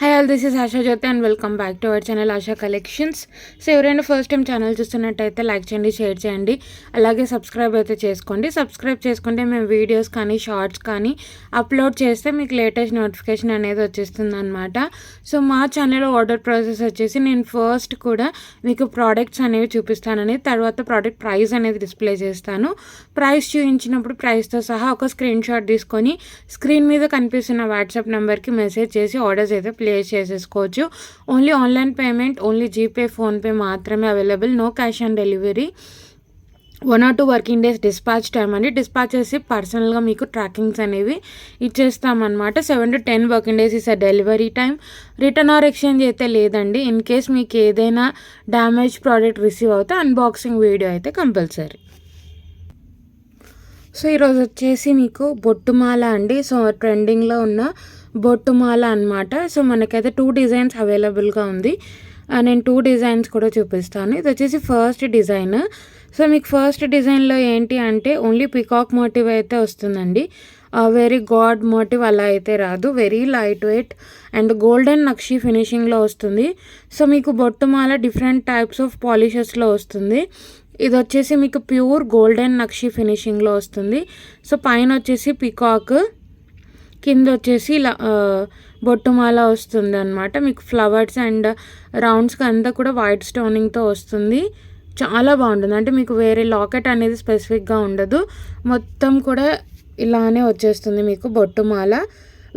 Hi all, this is Asha Jyoti and welcome back to our channel Asha collections. So ఎవరైనా first time channel చూస్తున్నట్టయితే like చేయండి, share చేయండి, అలాగే subscribe అయితే చేసుకోండి. సబ్స్క్రైబ్ చేసుకుంటే మేము వీడియోస్ కానీ షార్ట్స్ కానీ అప్లోడ్ చేస్తే మీకు లేటెస్ట్ నోటిఫికేషన్ అనేది వచ్చేస్తుంది అనమాట. సో మా ఛానల్లో ఆర్డర్ ప్రాసెస్ వచ్చేసి నేను ఫస్ట్ కూడా మీకు ప్రోడక్ట్స్ అనేవి చూపిస్తానని, తర్వాత ప్రోడక్ట్ ప్రైస్ అనేది డిస్ప్లే చేస్తాను. ప్రైస్ చూపించినప్పుడు ప్రైస్తో సహా ఒక స్క్రీన్ షాట్ తీసుకొని స్క్రీన్ మీద కనిపిస్తున్న వాట్సాప్ నెంబర్కి మెసేజ్ చేసి ఆర్డర్స్ అయితే ప్లేస్ చేసేసుకోవచ్చు. Only online payment, only GPay, PhonePe మాత్రమే available. No cash on delivery. 1 or 2 working days dispatch time అండి. డిస్పాచ్ చేసి పర్సనల్గా మీకు ట్రాకింగ్స్ అనేవి ఇచ్చేస్తామన్నమాట. 7 to 10 working days is delivery time. Return or exchange అయితే లేదండి. ఇన్ కేస్ మీకు ఏదైనా డ్యామేజ్ ప్రోడక్ట్ రిసీవ్ అవుతే అన్బాక్సింగ్ వీడియో అయితే కంపల్సరీ. సో ఈరోజు వచ్చేసి మీకు బొట్టుమాల అండి. సో ట్రెండింగ్లో ఉన్న బొట్టుమాల అనమాట. సో మనకైతే 2 డిజైన్స్ అవైలబుల్గా ఉంది. నేను 2 డిజైన్స్ కూడా చూపిస్తాను. ఇది వచ్చేసి ఫస్ట్ డిజైన్. సో మీకు ఫస్ట్ డిజైన్లో ఏంటి అంటే ఓన్లీ పికాక్ మోటివ్ అయితే వస్తుందండి. వెరీ గాడ్ మోటివ్ అలా అయితే రాదు. Very light weight and golden నక్షి ఫినిషింగ్లో వస్తుంది. సో మీకు బొట్టుమాల డిఫరెంట్ టైప్స్ ఆఫ్ పాలిషెస్లో వస్తుంది. ఇది వచ్చేసి మీకు ప్యూర్ గోల్డెన్ నక్షి ఫినిషింగ్లో వస్తుంది. సో పైన వచ్చేసి పికాక్, కింద వచ్చేసి ఇలా బొట్టుమాల వస్తుంది అనమాట. మీకు ఫ్లవర్స్ అండ్ రౌండ్స్కి అంతా కూడా వైట్ స్టోనింగ్తో వస్తుంది. చాలా బాగుంటుంది. అంటే మీకు వేరే లాకెట్ అనేది స్పెసిఫిక్గా ఉండదు, మొత్తం కూడా ఇలానే వచ్చేస్తుంది మీకు బొట్టుమాల.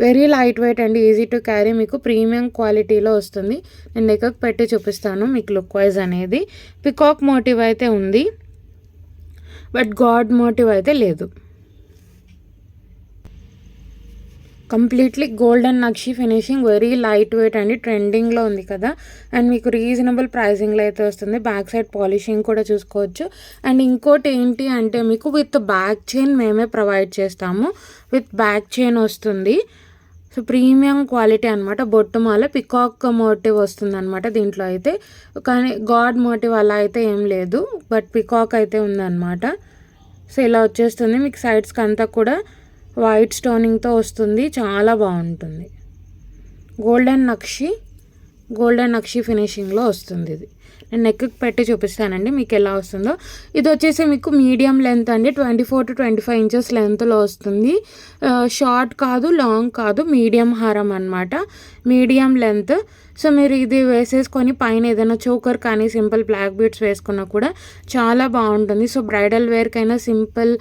Very light weight and easy to carry. మీకు ప్రీమియం క్వాలిటీలో వస్తుంది. నేను నెక్కకు పెట్టి చూపిస్తాను మీకు లుక్ వైజ్ అనేది. పికాక్ మోటివ్ అయితే ఉంది, బట్ గాడ్ మోటివ్ అయితే లేదు. కంప్లీట్లీ గోల్డెన్ నక్షి ఫినిషింగ్, వెరీ లైట్ వెయిట్ అండి. ట్రెండింగ్లో ఉంది కదా, అండ్ మీకు రీజనబుల్ ప్రైసింగ్లో అయితే వస్తుంది. బ్యాక్ సైడ్ పాలిషింగ్ కూడా చూసుకోవచ్చు. అండ్ ఇంకోటి ఏంటి అంటే మీకు విత్ బ్యాక్ చైన్ మేమే ప్రొవైడ్ చేస్తాము. విత్ బ్యాక్ చైన్ వస్తుంది. సో ప్రీమియం క్వాలిటీ అనమాట. బొట్టుమాల పికాక్ మోటివ్ వస్తుంది అనమాట దీంట్లో అయితే. కానీ గాడ్ మోటివ్ అలా అయితే ఏం లేదు, బట్ పికాక్ అయితే ఉందన్నమాట. సో ఇలా వచ్చేస్తుంది. మీకు సైడ్స్కి అంతా కూడా వైట్ స్టోనింగ్తో వస్తుంది. చాలా బాగుంటుంది. గోల్డెన్ నక్షి ఫినిషింగ్లో వస్తుంది. ఇది నేను నెక్కి పెట్టి చూపిస్తానండి మీకు ఎలా వస్తుందో. ఇది వచ్చేసి మీకు మీడియం లెంత్ అండి. 24 to 25 ఇంచెస్ లెంత్లో వస్తుంది. షార్ట్ కాదు, లాంగ్ కాదు, మీడియం హారం అనమాట. Medium length. సో మీరు ఇది వేసేసుకొని పైన ఏదైనా చోకర్ కానీ సింపుల్ బ్లాక్ బీడ్స్ వేసుకున్నా కూడా చాలా బాగుంటుంది. సో బ్రైడల్ వేర్కైనా సింపుల్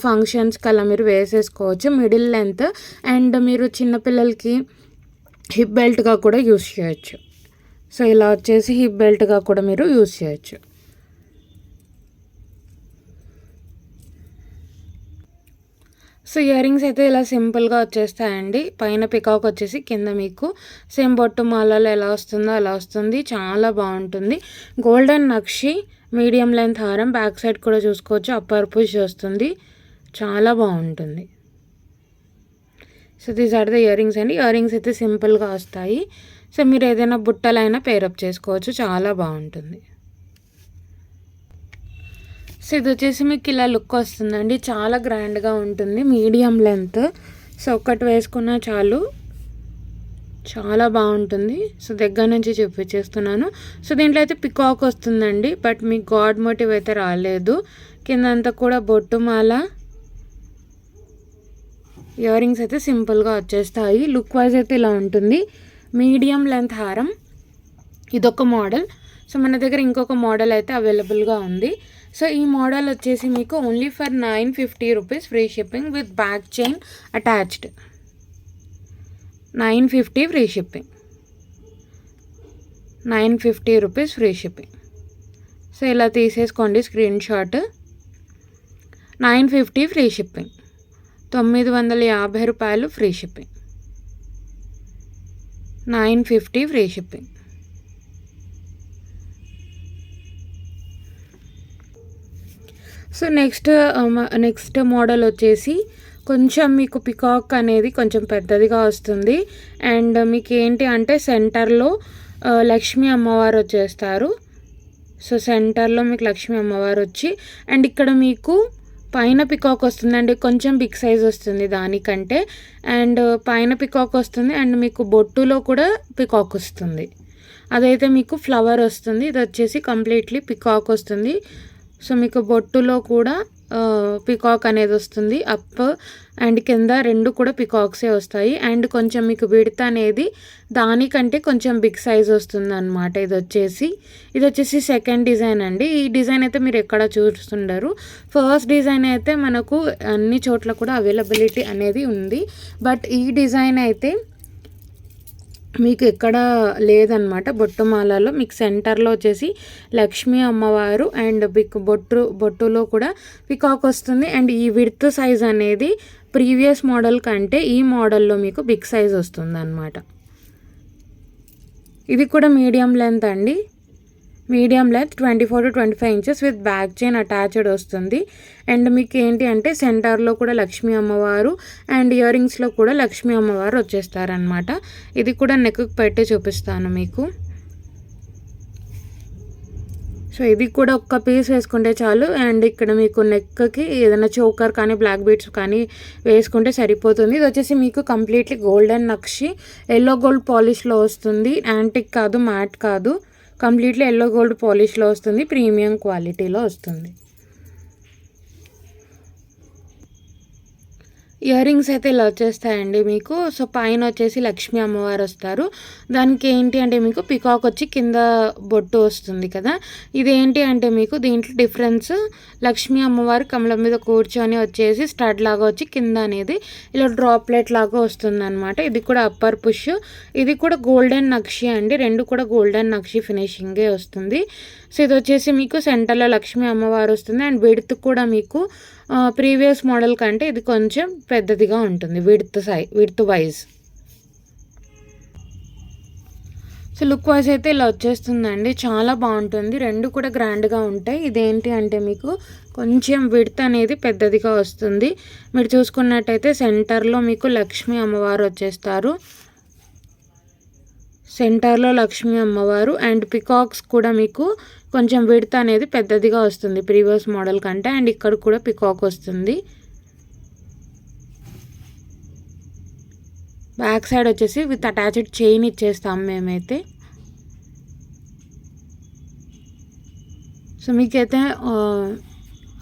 ఫంక్షన్స్కి అలా మీరు వేసేసుకోవచ్చు. మిడిల్ లెంత్ అండ్ మీరు చిన్నపిల్లలకి హిప్ బెల్ట్గా కూడా యూస్ చేయొచ్చు. సో ఇలా వచ్చేసి హిప్ బెల్ట్గా కూడా మీరు యూస్ చేయొచ్చు. సో ఇయర్ రింగ్స్ అయితే ఇలా సింపుల్గా వచ్చేస్తాయండి. పైన పికాక్ వచ్చేసి కింద మీకు సేమ్ బొట్టుమాలలో ఎలా వస్తుందో అలా వస్తుంది. చాలా బాగుంటుంది. గోల్డెన్ నక్షి మీడియం లెంత్ హారం. బ్యాక్ సైడ్ కూడా చూసుకోవచ్చు, అప్పర్ పుష్ వస్తుంది. చాలా బాగుంటుంది. So these are the earrings అండి. ఇయర్ రింగ్స్ అయితే సింపుల్గా వస్తాయి. సో మీరు ఏదైనా బుట్టలైనా పేరప్ చేసుకోవచ్చు. చాలా బాగుంటుంది. సో ఇది వచ్చేసి మీకు ఇలా లుక్ వస్తుందండి. చాలా గ్రాండ్గా ఉంటుంది. Medium length. సో ఒకటి వేసుకున్నా చాలు, చాలా బాగుంటుంది. సో దగ్గర నుంచి చూపించేస్తున్నాను. సో దీంట్లో అయితే పికాక్ వస్తుందండి, బట్ మీకు గాడ్ మోటివ్ అయితే రాలేదు. కిందంతా కూడా బొట్టుమాల. ఇయర్ రింగ్స్ అయితే సింపుల్గా వచ్చేస్తాయి. లుక్ వైజ్ అయితే ఇలా ఉంటుంది. మీడియం లెంత్ హారం. ఇదొక మోడల్. సో మన దగ్గర ఇంకొక మోడల్ అయితే అవైలబుల్గా ఉంది. సో ఈ మోడల్ వచ్చేసి మీకు only for 950 rupees free shipping with back chain attached. 950 free shipping. 950 rupees free shipping. So ఇలా తీసేసుకోండి స్క్రీన్ షాట్. 950 free shipping. 950 రూపాయలు free shipping. 950 free shipping. So next model వచ్చేసి కొంచెం మీకు పికాక్ అనేది కొంచెం పెద్దదిగా వస్తుంది. అండ్ మీకు ఏంటి అంటే సెంటర్లో లక్ష్మీ అమ్మవారు వచ్చేస్తారు. సో సెంటర్లో మీకు లక్ష్మీ అమ్మవారు వచ్చి అండ్ ఇక్కడ మీకు పైన పికాక్ వస్తుందండి, కొంచెం బిగ్ సైజ్ వస్తుంది దానికంటే. అండ్ పైన పికాక్ వస్తుంది అండ్ మీకు బొట్టులో కూడా పికాక్ వస్తుంది. అదైతే మీకు ఫ్లవర్ వస్తుంది, ఇది వచ్చేసి కంప్లీట్లీ పికాక్ వస్తుంది. సో మీకు బొట్టులో కూడా పికాక్ అనేది వస్తుంది. అప్ అండ్ కింద రెండు కూడా పికాక్సే వస్తాయి. అండ్ కొంచెం మీకు విడ్త్ అనేది దానికంటే కొంచెం బిగ్ సైజ్ వస్తుంది అనమాట. ఇది వచ్చేసి సెకండ్ డిజైన్ అండి. ఈ డిజైన్ అయితే మీరు ఎక్కడ చూస్తుండరు. ఫస్ట్ డిజైన్ అయితే మనకు అన్ని చోట్ల కూడా అవైలబిలిటీ అనేది ఉంది. బట్ ఈ డిజైన్ అయితే మీకు ఎక్కడ లేదనమాట. బొట్టుమాలలో మీకు సెంటర్లో వచ్చేసి లక్ష్మీ అమ్మవారు అండ్ మీకు బొట్టులో కూడా పికాక్ వస్తుంది. అండ్ ఈ విడ్త్ సైజ్ అనేది ప్రీవియస్ మోడల్ కంటే ఈ మోడల్లో మీకు బిగ్ సైజ్ వస్తుంది అనమాట. ఇది కూడా మీడియం లెంత్ అండి. Medium length 24 to 25 inches with back chain attached వస్తుంది. అండ్ మీకు ఏంటి అంటే సెంటర్లో కూడా లక్ష్మీ అమ్మవారు అండ్ ఇయర్ రింగ్స్లో కూడా లక్ష్మీ అమ్మవారు వచ్చేస్తారనమాట. ఇది కూడా నెక్కి పెట్టి చూపిస్తాను మీకు. సో ఇది కూడా ఒక్క పీస్ వేసుకుంటే చాలు. అండ్ ఇక్కడ మీకు నెక్కి ఏదైనా చోకర్ కానీ బ్లాక్ బీడ్స్ కానీ వేసుకుంటే సరిపోతుంది. ఇది వచ్చేసి మీకు కంప్లీట్లీ గోల్డెన్ నక్షి ఎల్లో గోల్డ్ పాలిష్లో వస్తుంది. యాంటిక్ కాదు, మ్యాట్ కాదు, కంప్లీట్లీ ఎల్లో గోల్డ్ పాలిష్లో వస్తుంది. ప్రీమియం క్వాలిటీలో వస్తుంది. ఇయర్ రింగ్స్ అయితే ఇలా వచ్చేస్తాయండి మీకు. సో పైన వచ్చేసి లక్ష్మీ అమ్మవారు వస్తారు. దానికి ఏంటి అంటే మీకు పికాక్ వచ్చి కింద బొట్టు వస్తుంది కదా. ఇదేంటి అంటే మీకు దీంట్లో డిఫరెన్స్, లక్ష్మీ అమ్మవారు కమలం మీద కూర్చొని వచ్చేసి స్టడ్ లాగా వచ్చి కింద అనేది ఇలా డ్రాప్లెట్ లాగా వస్తుంది అనమాట. ఇది కూడా అప్పర్ పుష్. ఇది కూడా గోల్డెన్ నక్షి అండి. రెండు కూడా గోల్డెన్ నక్షి ఫినిషింగే వస్తుంది. సో ఇది వచ్చేసి మీకు సెంటర్లో లక్ష్మీ అమ్మవారు వస్తుంది. అండ్ విడ్త్ కూడా మీకు ప్రీవియస్ మోడల్ కంటే ఇది కొంచెం పెద్దదిగా ఉంటుంది width wise. So look wise అయితే ఇలా వచ్చేస్తుందండి. చాలా బాగుంటుంది. రెండు కూడా గ్రాండ్గా ఉంటాయి. ఇదేంటి అంటే మీకు కొంచెం విడ్త్ అనేది పెద్దదిగా వస్తుంది. మీరు చూసుకున్నట్టయితే సెంటర్లో మీకు లక్ష్మీ అమ్మవారు వచ్చేస్తారు. సెంటర్లో లక్ష్మీ అమ్మవారు అండ్ పికాక్స్ కూడా మీకు కొంచెం విడ్త్ అనేది పెద్దదిగా వస్తుంది ప్రీవియస్ మోడల్ కంటే. అండ్ ఇక్కడ కూడా పికాక్ వస్తుంది. బ్యాక్ సైడ్ వచ్చేసి విత్ అటాచ్డ్ చైన్ ఇచ్చేస్తాం మేమైతే. సో మీకైతే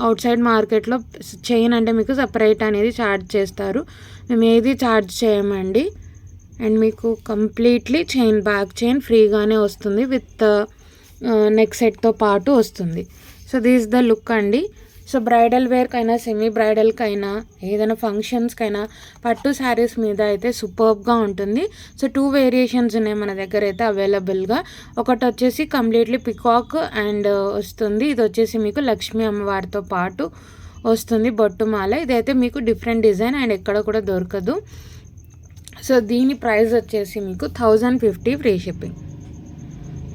అవుట్ సైడ్ మార్కెట్లో చైన్ అంటే మీకు సపరేట్ అనేది ఛార్జ్ చేస్తారు. మేము ఏది ఛార్జ్ చేయమండి. అండ్ మీకు కంప్లీట్లీ చైన్, బ్యాక్ చైన్ ఫ్రీగానే వస్తుంది విత్ నెక్ సెట్తో పాటు వస్తుంది. సో దిస్ ద లుక్ అండి. సో బ్రైడల్ వేర్కైనా సెమీ బ్రైడల్కైనా ఏదైనా ఫంక్షన్స్కైనా పట్టు శారీస్ మీద అయితే సూపర్బ్గా ఉంటుంది. సో 2 వేరియేషన్స్ ఉన్నాయి మన దగ్గర అయితే అవైలబుల్గా. ఒకటి వచ్చేసి కంప్లీట్లీ పికాక్ అండ్ వస్తుంది. ఇది వచ్చేసి మీకు లక్ష్మీ అమ్మవారితో పాటు వస్తుంది బొట్టుమాల. ఇదైతే మీకు డిఫరెంట్ డిజైన్ అండ్ ఎక్కడ కూడా దొరకదు. సో దీని ప్రైస్ వచ్చేసి మీకు 1050 free shipping.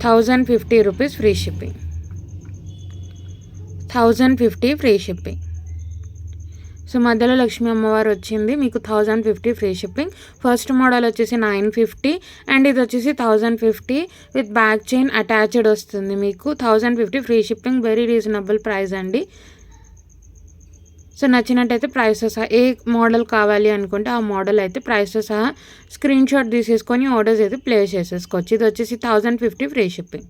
1050 rupees free shipping. 1050 free shipping. So మధ్యలో లక్ష్మీ అమ్మవారు వచ్చింది మీకు 1050 ఫ్రీ షిప్పింగ్. ఫస్ట్ మోడల్ వచ్చేసి 950 అండ్ ఇది వచ్చేసి 1050 విత్ బ్యాక్ చైన్ అటాచ్డ్ వస్తుంది మీకు. 1050 free shipping. Very reasonable price అండి. సో నచ్చినట్టయితే ప్రైస్తో సహా ఏ మోడల్ కావాలి అనుకుంటే ఆ మోడల్ అయితే ప్రైస్తో సహా స్క్రీన్ షాట్ తీసేసుకొని ఆర్డర్స్ అయితే ప్లేస్ చేసేసుకోవచ్చు. ఇది వచ్చేసి 1050 free shipping.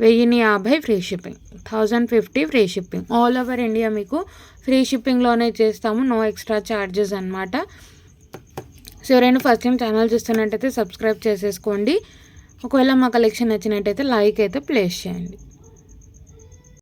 1050 free shipping. 1050 free shipping. All over India మీకు ఫ్రీ షిప్పింగ్లోనే చేస్తాము. నో ఎక్స్ట్రా ఛార్జెస్ అనమాట. సో ఎవరైనా ఫస్ట్ టైం ఛానల్ చూస్తున్నట్టయితే సబ్స్క్రైబ్ చేసేసుకోండి. ఒకవేళ మా కలెక్షన్ నచ్చినట్టయితే లైక్ అయితే ప్లేస్ చేయండి.